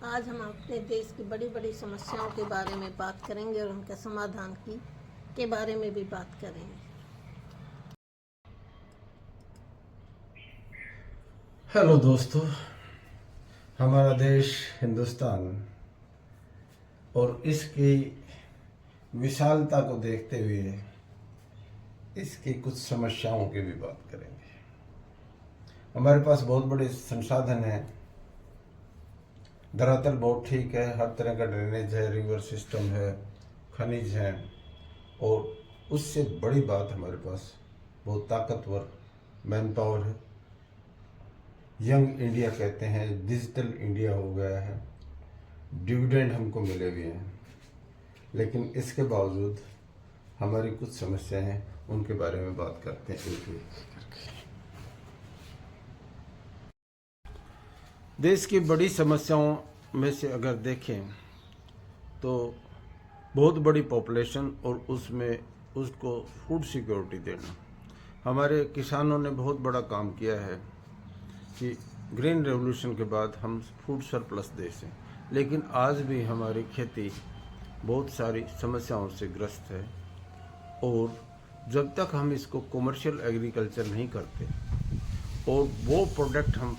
आज हम अपने देश की बड़ी बड़ी समस्याओं के बारे में बात करेंगे और उनके समाधान के बारे में भी बात करेंगे। हेलो दोस्तों, हमारा देश हिंदुस्तान और इसकी विशालता को देखते हुए इसकी कुछ समस्याओं की भी बात करेंगे। हमारे पास बहुत बड़े संसाधन हैं, धरातल बहुत ठीक है, हर तरह का ड्रेनेज है, रिवर सिस्टम है, खनिज हैं, और उससे बड़ी बात हमारे पास बहुत ताकतवर मैन पावर है। यंग इंडिया कहते हैं, डिजिटल इंडिया हो गया है, डिविडेंड हमको मिले हुए हैं, लेकिन इसके बावजूद हमारी कुछ समस्याएं हैं, उनके बारे में बात करते हैं एक एक करके। देश की बड़ी समस्याओं में से अगर देखें तो बहुत बड़ी पॉपुलेशन और उसमें उसको फूड सिक्योरिटी देना। हमारे किसानों ने बहुत बड़ा काम किया है कि ग्रीन रेवोल्यूशन के बाद हम फूड सरप्लस देश हैं, लेकिन आज भी हमारी खेती बहुत सारी समस्याओं से ग्रस्त है। और जब तक हम इसको कमर्शियल एग्रीकल्चर नहीं करते और वो प्रोडक्ट हम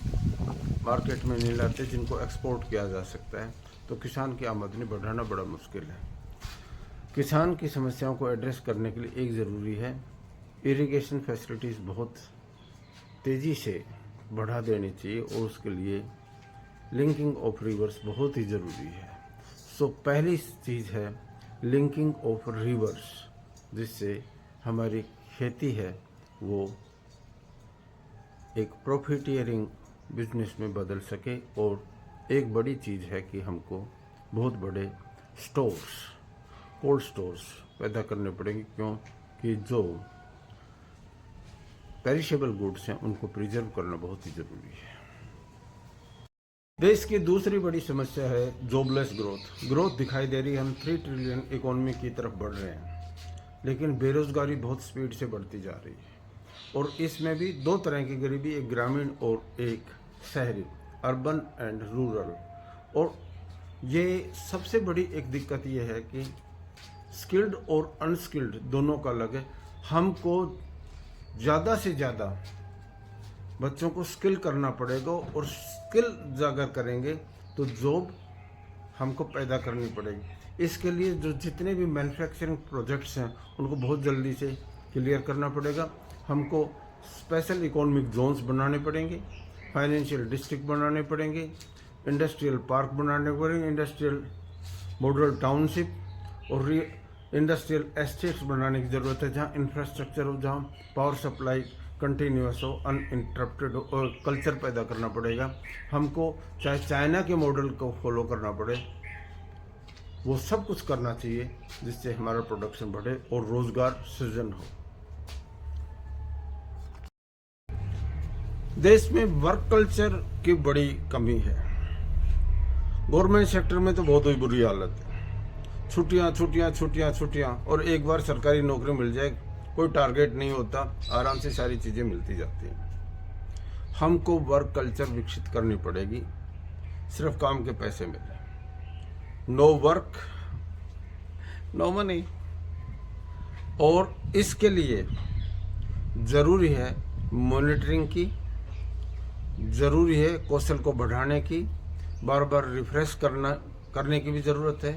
मार्केट में नहीं लाते जिनको एक्सपोर्ट किया जा सकता है, तो किसान की आमदनी बढ़ाना बड़ा मुश्किल है। किसान की समस्याओं को एड्रेस करने के लिए एक ज़रूरी है, इरिगेशन फैसिलिटीज़ बहुत तेज़ी से बढ़ा देनी चाहिए और उसके लिए लिंकिंग ऑफ रिवर्स बहुत ही ज़रूरी है। सो पहली चीज़ है लिंकिंग ऑफ रिवर्स, जिससे हमारी खेती है वो एक प्रॉफिटियरिंग बिजनेस में बदल सके। और एक बड़ी चीज़ है कि हमको बहुत बड़े स्टोर्स, कोल्ड स्टोर्स पैदा करने पड़ेंगे, क्योंकि जो पेरिशेबल गुड्स हैं उनको प्रिजर्व करना बहुत ही ज़रूरी है। देश की दूसरी बड़ी समस्या है जॉबलेस ग्रोथ दिखाई दे रही है। हम 3 ट्रिलियन इकोनॉमी की तरफ बढ़ रहे हैं, लेकिन बेरोजगारी बहुत स्पीड से बढ़ती जा रही है। और इसमें भी दो तरह की गरीबी, एक ग्रामीण और एक शहरी, अर्बन एंड रूरल। और ये सबसे बड़ी एक दिक्कत ये है कि स्किल्ड और अनस्किल्ड दोनों का अलग है। हमको ज़्यादा से ज़्यादा बच्चों को स्किल करना पड़ेगा, और स्किल अगर करेंगे तो जॉब हमको पैदा करनी पड़ेगी। इसके लिए जो जितने भी मैन्युफैक्चरिंग प्रोजेक्ट्स हैं उनको बहुत जल्दी से क्लियर करना पड़ेगा। हमको स्पेशल इकोनॉमिक जोन्स बनाने पड़ेंगे, फाइनेंशियल डिस्ट्रिक्ट बनाने पड़ेंगे, इंडस्ट्रियल पार्क बनाने पड़ेंगे, इंडस्ट्रियल मॉडल टाउनशिप और इंडस्ट्रियल एस्टेट्स बनाने की ज़रूरत है, जहाँ इंफ्रास्ट्रक्चर हो, जहाँ पावर सप्लाई कंटिन्यूस हो, अनइंटरप्टेड हो, और कल्चर पैदा करना पड़ेगा। हमको चाहे चाइना के मॉडल को फॉलो करना पड़े, वो सब कुछ करना चाहिए जिससे हमारा प्रोडक्शन बढ़े और रोजगार सृजन हो। देश में वर्क कल्चर की बड़ी कमी है। गवर्नमेंट सेक्टर में तो बहुत ही बुरी हालत है, छुट्टियां छुट्टियां छुट्टियां छुट्टियां, और एक बार सरकारी नौकरी मिल जाए कोई टारगेट नहीं होता, आराम से सारी चीज़ें मिलती जाती हैं। हमको वर्क कल्चर विकसित करनी पड़ेगी, सिर्फ काम के पैसे मिले, नो वर्क नो मनी। और इसके लिए ज़रूरी है मॉनिटरिंग की, ज़रूरी है कौशल को बढ़ाने की, बार बार रिफ्रेश करने की भी ज़रूरत है,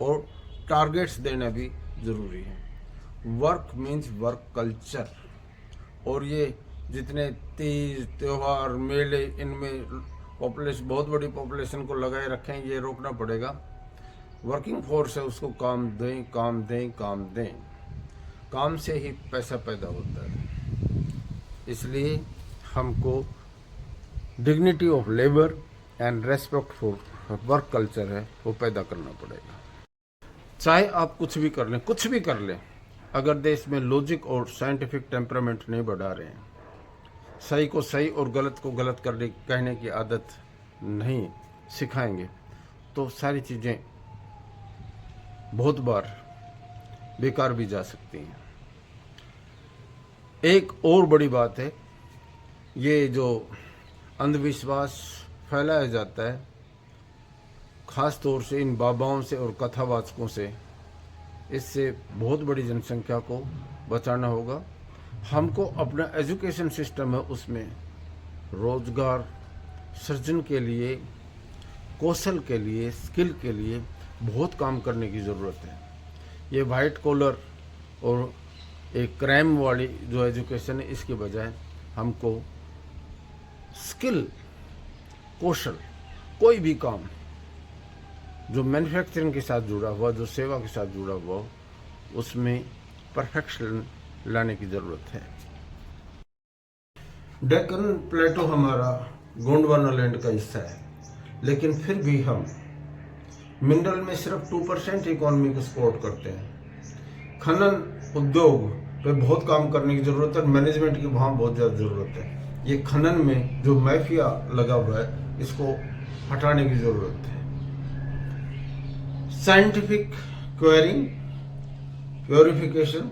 और टारगेट्स देना भी ज़रूरी है। Work means work culture. और ये जितने तीज त्यौहार मेले, इनमें पॉपुलेशन, बहुत बड़ी पॉपुलेशन को लगाए रखें, ये रोकना पड़ेगा। वर्किंग फोर्स है, उसको काम दें काम दें काम दें, काम से ही पैसा पैदा होता है। इसलिए हमको dignity of labour and respect for work culture है वो पैदा करना पड़ेगा। चाहे आप कुछ भी कर लें, कुछ भी कर लें, अगर देश में लॉजिक और साइंटिफिक टेम्परामेंट नहीं बढ़ा रहे हैं, सही को सही और गलत को गलत करने कहने की आदत नहीं सिखाएंगे, तो सारी चीज़ें बहुत बार बेकार भी जा सकती हैं। एक और बड़ी बात है, ये जो अंधविश्वास फैलाया जाता है ख़ास तौर से इन बाबाओं से और कथावाचकों से, इससे बहुत बड़ी जनसंख्या को बचाना होगा। हमको अपना एजुकेशन सिस्टम है उसमें रोजगार सृजन के लिए, कौशल के लिए, स्किल के लिए बहुत काम करने की ज़रूरत है। ये वाइट कॉलर और एक क्राइम वाली जो एजुकेशन है, इसके बजाय हमको स्किल, कौशल, कोई भी काम जो मैन्युफैक्चरिंग के साथ जुड़ा हुआ, जो सेवा के साथ जुड़ा हुआ, उसमें परफेक्शन लाने की ज़रूरत है। डेक्कन प्लेटो हमारा गोंडवाना लैंड का हिस्सा है, लेकिन फिर भी हम मिनरल में सिर्फ 2% इकोनॉमी को सपोर्ट करते हैं। खनन उद्योग पे बहुत काम करने की ज़रूरत है, मैनेजमेंट की वहाँ बहुत ज़्यादा ज़रूरत है। ये खनन में जो माफिया लगा हुआ है, इसको हटाने की ज़रूरत है। साइंटिफिक क्वेरिंग, प्योरिफिकेशन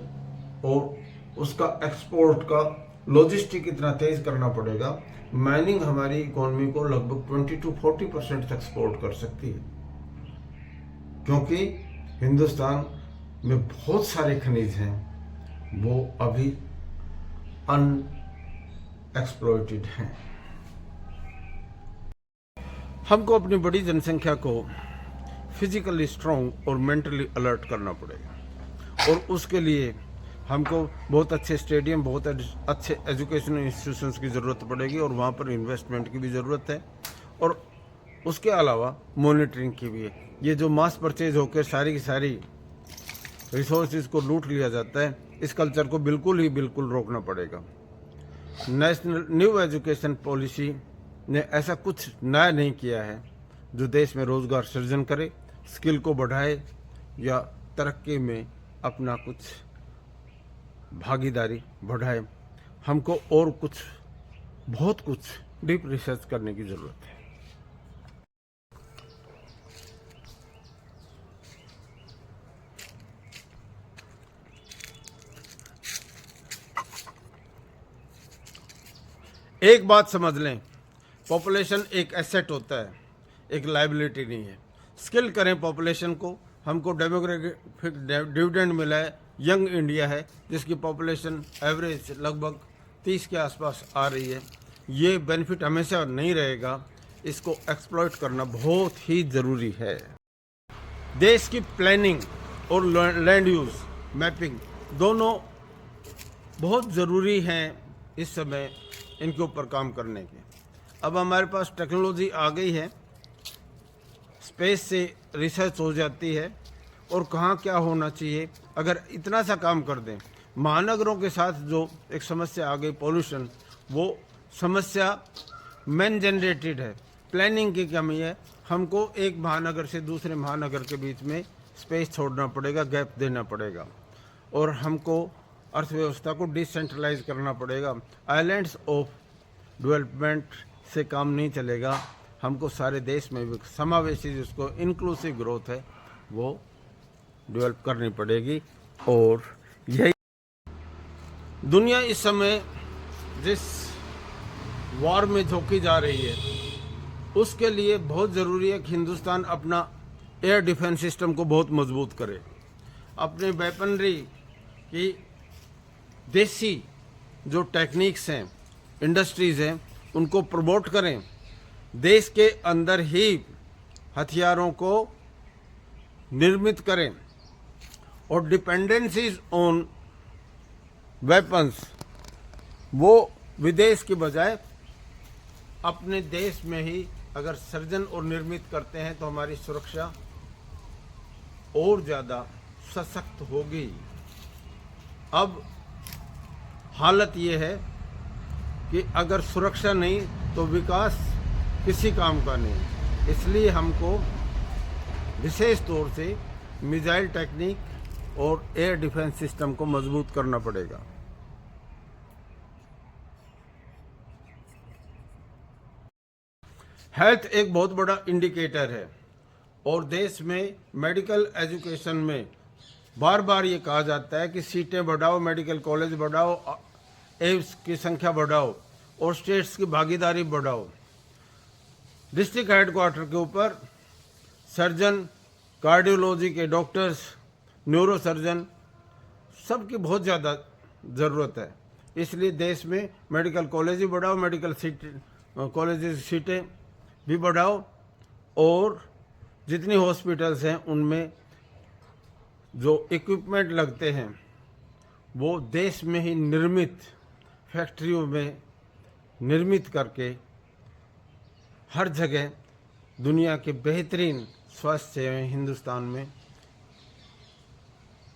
और उसका एक्सपोर्ट का लॉजिस्टिक इतना तेज करना पड़ेगा। माइनिंग हमारी इकोनॉमी को लगभग 20 to 40% तक एक्सपोर्ट कर सकती है, क्योंकि हिंदुस्तान में बहुत सारे खनिज हैं, वो अभी अनएक्सप्लॉइटेड हैं। हमको अपनी बड़ी जनसंख्या को फिजिकली स्ट्रांग और मेंटली अलर्ट करना पड़ेगा, और उसके लिए हमको बहुत अच्छे स्टेडियम, बहुत अच्छे एजुकेशनल इंस्टीट्यूशंस की ज़रूरत पड़ेगी, और वहाँ पर इन्वेस्टमेंट की भी ज़रूरत है, और उसके अलावा मॉनिटरिंग की भी है। ये जो मास परचेज होकर सारी की सारी रिसोर्सेज को लूट लिया जाता है, इस कल्चर को बिल्कुल रोकना पड़ेगा। नेशनल न्यू एजुकेशन पॉलिसी ने ऐसा कुछ नया नहीं किया है जो देश में रोजगार सृजन करे, स्किल को बढ़ाए या तरक्की में अपना कुछ भागीदारी बढ़ाए। हमको और कुछ, बहुत कुछ डीप रिसर्च करने की ज़रूरत है। एक बात समझ लें, पॉपुलेशन एक एसेट होता है, एक लायबिलिटी नहीं है। स्किल करें पॉपुलेशन को। हमको डेमोग्राफिक डिविडेंड मिला है, यंग इंडिया है, जिसकी पॉपुलेशन एवरेज लगभग 30 के आसपास आ रही है। ये बेनिफिट हमेशा नहीं रहेगा, इसको एक्सप्लॉइट करना बहुत ही ज़रूरी है। देश की प्लानिंग और लैंड यूज़ मैपिंग दोनों बहुत ज़रूरी हैं इस समय, इनके ऊपर काम करने के। अब हमारे पास टेक्नोलॉजी आ गई है, स्पेस से रिसर्च हो जाती है, और कहाँ क्या होना चाहिए, अगर इतना सा काम कर दें। महानगरों के साथ जो एक समस्या आ गई पॉल्यूशन, वो समस्या मैन जनरेटेड है, प्लानिंग की कमी है। हमको एक महानगर से दूसरे महानगर के बीच में स्पेस छोड़ना पड़ेगा, गैप देना पड़ेगा, और हमको अर्थव्यवस्था को डिसेंट्रलाइज करना पड़ेगा। आइलैंड्स ऑफ डेवलपमेंट से काम नहीं चलेगा, हमको सारे देश में भी समावेशी, जिसको इंक्लूसिव ग्रोथ है, वो डेवलप करनी पड़ेगी। और यही दुनिया इस समय जिस वॉर में झोंकी जा रही है, उसके लिए बहुत ज़रूरी है कि हिंदुस्तान अपना एयर डिफेंस सिस्टम को बहुत मजबूत करे, अपने वेपनरी की देसी जो टेक्निक्स हैं, इंडस्ट्रीज़ हैं, उनको प्रमोट करें, देश के अंदर ही हथियारों को निर्मित करें, और डिपेंडेंसीज ऑन वेपन्स वो विदेश के बजाय अपने देश में ही अगर सर्जन और निर्मित करते हैं, तो हमारी सुरक्षा और ज़्यादा सशक्त होगी। अब हालत ये है कि अगर सुरक्षा नहीं तो विकास किसी काम का नहीं। इसलिए हमको विशेष तौर से मिसाइल टेक्निक और एयर डिफेंस सिस्टम को मजबूत करना पड़ेगा। हेल्थ एक बहुत बड़ा इंडिकेटर है, और देश में मेडिकल एजुकेशन में बार बार ये कहा जाता है कि सीटें बढ़ाओ, मेडिकल कॉलेज बढ़ाओ, एम्स की संख्या बढ़ाओ, और स्टेट्स की भागीदारी बढ़ाओ। डिस्ट्रिक्ट हेडक्वार्टर के ऊपर सर्जन, कार्डियोलॉजी के डॉक्टर्स, न्यूरो सर्जन, सबकी बहुत ज़्यादा ज़रूरत है। इसलिए देश में मेडिकल कॉलेज भी बढ़ाओ, मेडिकल कॉलेज सीटें भी बढ़ाओ, और जितनी हॉस्पिटल्स हैं उनमें जो इक्विपमेंट लगते हैं वो देश में ही निर्मित फैक्ट्रियों में निर्मित करके हर जगह दुनिया के बेहतरीन स्वास्थ्य सेवाएं हिंदुस्तान में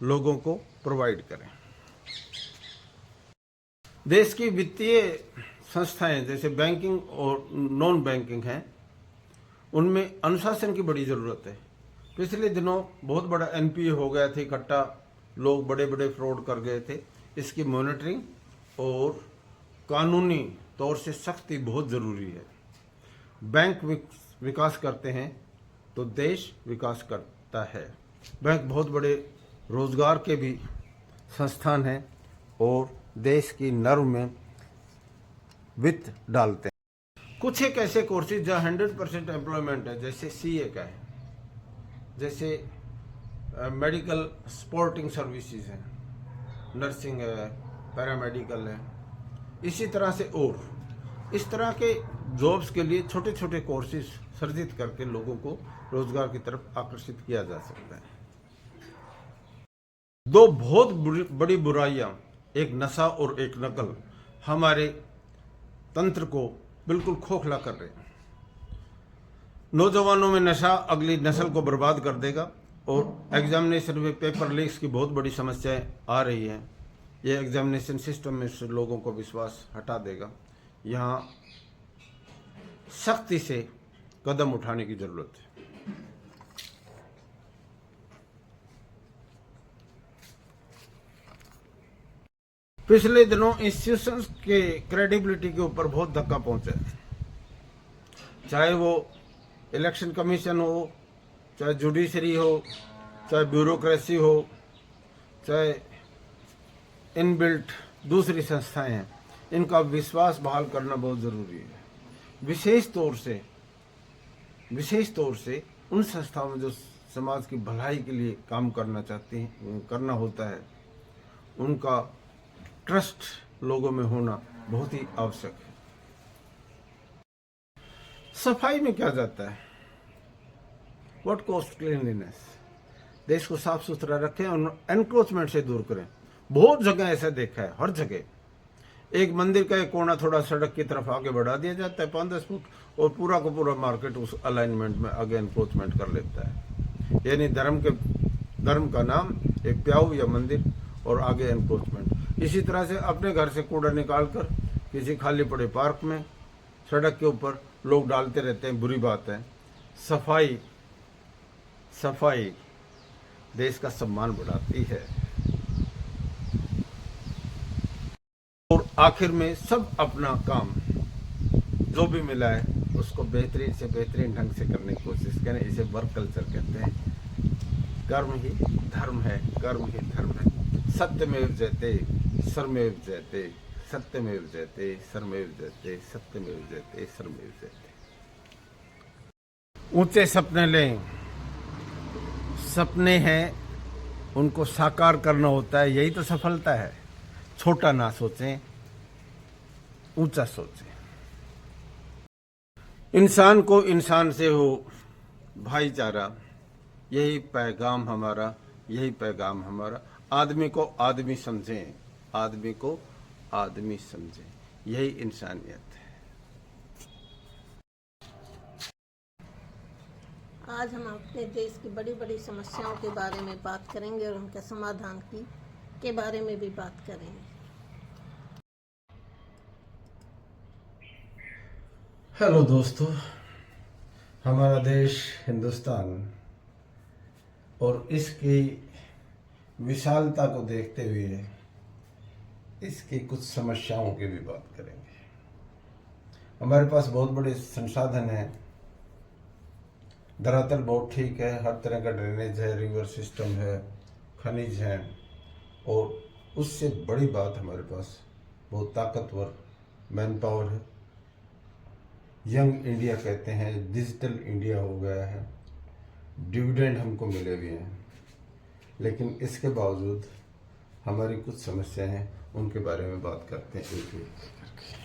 लोगों को प्रोवाइड करें। देश की वित्तीय संस्थाएं जैसे बैंकिंग और नॉन बैंकिंग हैं, उनमें अनुशासन की बड़ी ज़रूरत है। पिछले दिनों बहुत बड़ा एनपीए हो गया था इकट्ठा, लोग बड़े बड़े फ्रॉड कर गए थे। इसकी मॉनिटरिंग और कानूनी तौर से सख्ती बहुत ज़रूरी है। बैंक विकास करते हैं तो देश विकास करता है। बैंक बहुत बड़े रोजगार के भी संस्थान हैं और देश की नर्व में वित्त डालते हैं। कुछ एक ऐसे कोर्सेज जहाँ 100% एम्प्लॉयमेंट है, जैसे सीए का है, जैसे मेडिकल स्पोर्टिंग सर्विसेज हैं, नर्सिंग है, पैरामेडिकल है, इसी तरह से और इस तरह के जॉब्स के लिए छोटे छोटे कोर्सेज सर्जित करके लोगों को रोजगार की तरफ आकर्षित किया जा सकता है। दो बहुत बड़ी बुराइयां, एक नशा और एक नकल, हमारे तंत्र को बिल्कुल खोखला कर रहे हैं। नौजवानों में नशा अगली नस्ल को बर्बाद कर देगा, और एग्जामिनेशन में पेपर लीक्स की बहुत बड़ी समस्याएं आ रही हैं। ये एग्जामिनेशन सिस्टम में से लोगों को विश्वास हटा देगा। यहाँ सख्ती से कदम उठाने की जरूरत है। पिछले दिनों इंस्टीट्यूशंस के क्रेडिबिलिटी के ऊपर बहुत धक्का पहुंचा है, चाहे वो इलेक्शन कमीशन हो, चाहे जुडिशरी हो, चाहे ब्यूरोक्रेसी हो, चाहे इनबिल्ट दूसरी संस्थाएं हैं। इनका विश्वास बहाल करना बहुत ज़रूरी है। विशेष तौर से उन संस्थाओं में जो समाज की भलाई के लिए काम करना चाहती हैं, करना होता है, उनका ट्रस्ट लोगों में होना बहुत ही आवश्यक है। सफाई में क्या जाता है? What cost cleanliness? देश को साफ सुथरा रखें और एनक्रोचमेंट से दूर करें। बहुत जगह ऐसा देखा है, हर जगह एक मंदिर का एक कोना थोड़ा सड़क की तरफ आगे बढ़ा दिया जाता है 5-10 फुट, और पूरा का पूरा मार्केट उस अलाइनमेंट में आगे एनक्रोचमेंट कर लेता है। यानी धर्म का नाम एक प्याऊ या मंदिर और आगे एनक्रोचमेंट। इसी तरह से अपने घर से कूड़ा निकाल कर किसी खाली पड़े पार्क में, सड़क के ऊपर लोग डालते रहते हैं, बुरी बात है। सफाई देश का सम्मान बढ़ाती है। और आखिर में सब अपना काम जो भी मिला है उसको बेहतरीन से बेहतरीन ढंग से करने की कोशिश करें। इसे वर्क कल्चर कहते हैं। कर्म ही धर्म है, कर्म ही धर्म है। सत्यमेव जयते सर्वमेव जयते, सत्यमेव जयते सर्वमेव जयते, सत्यमेव जयते सर्वमेव जयते। ऊंचे सपने लें, सपने हैं उनको साकार करना होता है, यही तो सफलता है। छोटा ना सोचें, ऊंचा सोचें। इंसान को इंसान से हो भाईचारा, यही पैगाम हमारा, यही पैगाम हमारा। आदमी को आदमी समझें, आदमी को आदमी समझें, यही इंसानियत है। आज हम अपने देश की बड़ी बड़ी समस्याओं के बारे में बात करेंगे और उनके समाधान के बारे में भी बात करेंगे। हेलो दोस्तों, हमारा देश हिंदुस्तान और इसकी विशालता को देखते हुए इसकी कुछ समस्याओं की भी बात करेंगे। हमारे पास बहुत बड़े संसाधन हैं, धरातल बहुत ठीक है, हर तरह का ड्रेनेज है, रिवर सिस्टम है, खनिज हैं, और उससे बड़ी बात हमारे पास बहुत ताकतवर मैन पावर है। यंग इंडिया कहते हैं, डिजिटल इंडिया हो गया है। डिविडेंड हमको मिले भी हैं, लेकिन इसके बावजूद हमारी कुछ समस्याएं हैं, उनके बारे में बात करते हैं एक एक करके।